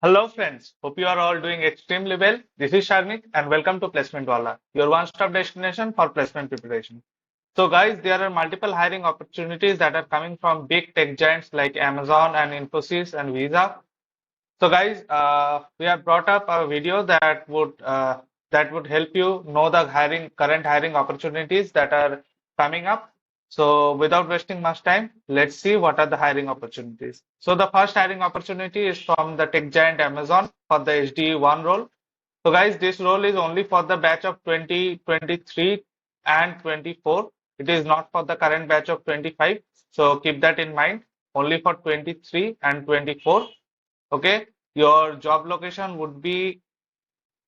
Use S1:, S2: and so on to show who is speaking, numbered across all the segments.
S1: Hello friends, hope you are all doing extremely well. This is Sharnik and welcome to Placement Wala, your one-stop destination for placement preparation. So guys, there are multiple hiring opportunities that are coming from big tech giants like Amazon and Infosys and Visa. So guys, we have brought up a video that would help you know the current hiring opportunities that are coming up. So without wasting much time, let's see what are the hiring opportunities. So the first hiring opportunity is from the tech giant Amazon for the HD1 role. So guys, this role is only for the batch of 2023 and 24. It is not for the current batch of 25. So keep that in mind. Only for 23 and 24. Okay, your job location would be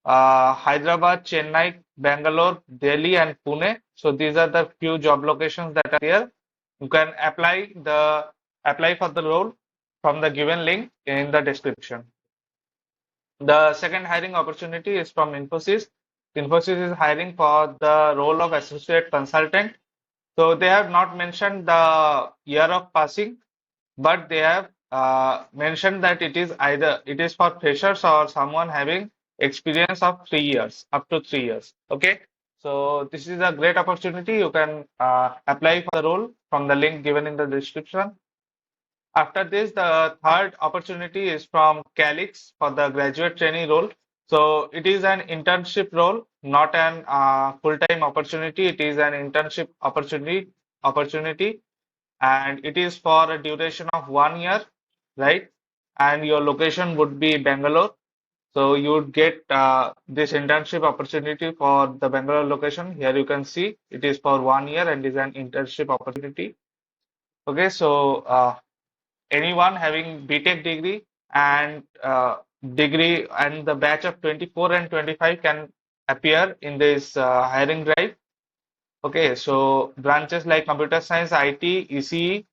S1: Hyderabad, Chennai, Bangalore, Delhi, and Pune. So these are the few job locations that are here. You can apply for the role from the given link in the description. The second hiring opportunity is from Infosys. Infosys is hiring for the role of associate consultant. So they have not mentioned the year of passing, but they have mentioned that it is for freshers or someone having experience of 3 years, up to 3 years. Okay, so this is a great opportunity. You can apply for the role from the link given in the description. After this, the third opportunity is from Calix for the graduate trainee role. So it is an internship role, not an full-time opportunity. It is an internship opportunity, and it is for a duration of 1 year, right? And your location would be Bangalore. So you would get this internship opportunity for the Bangalore location. Here you can see it is for 1 year and is an internship opportunity. Okay, so anyone having BTech degree and the batch of 24 and 25 can appear in this hiring drive. Okay, so branches like computer science, IT, ECE,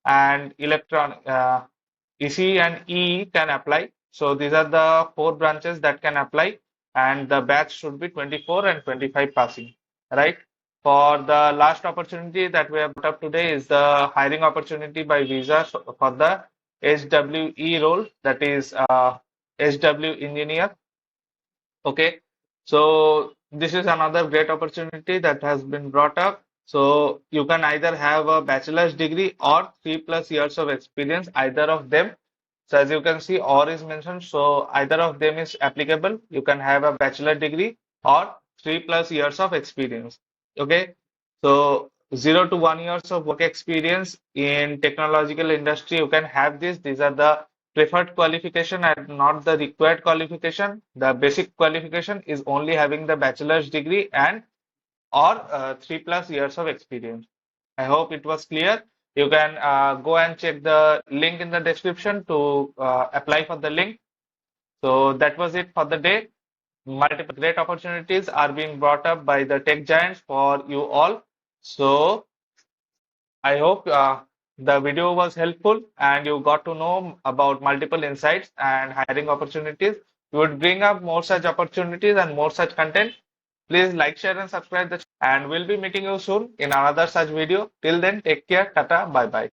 S1: and ECE and EE can apply. So these are the four branches that can apply, and the batch should be 24 and 25 passing, right? For the last opportunity that we have put up today is the hiring opportunity by Visa for the HWE role, that is HW engineer. Okay, so this is another great opportunity that has been brought up. So you can either have a bachelor's degree or 3+ years of experience, either of them. So as you can see, or is mentioned, so either of them is applicable. You can have a bachelor degree or 3+ years of experience. Okay, so 0 to 1 years of work experience in technological industry, you can have this. These are the preferred qualification and not the required qualification. The basic qualification is only having the bachelor's degree and or 3+ years of experience. I hope it was clear. You can go and check the link in the description to apply for the link. So that was it for the day. Multiple great opportunities are being brought up by the tech giants for you all. So I hope the video was helpful and you got to know about multiple insights and hiring opportunities. We would bring up more such opportunities and more such content. Please like, share, and subscribe the channel. And we'll be meeting you soon in another such video. Till then, take care. Tata. Bye bye.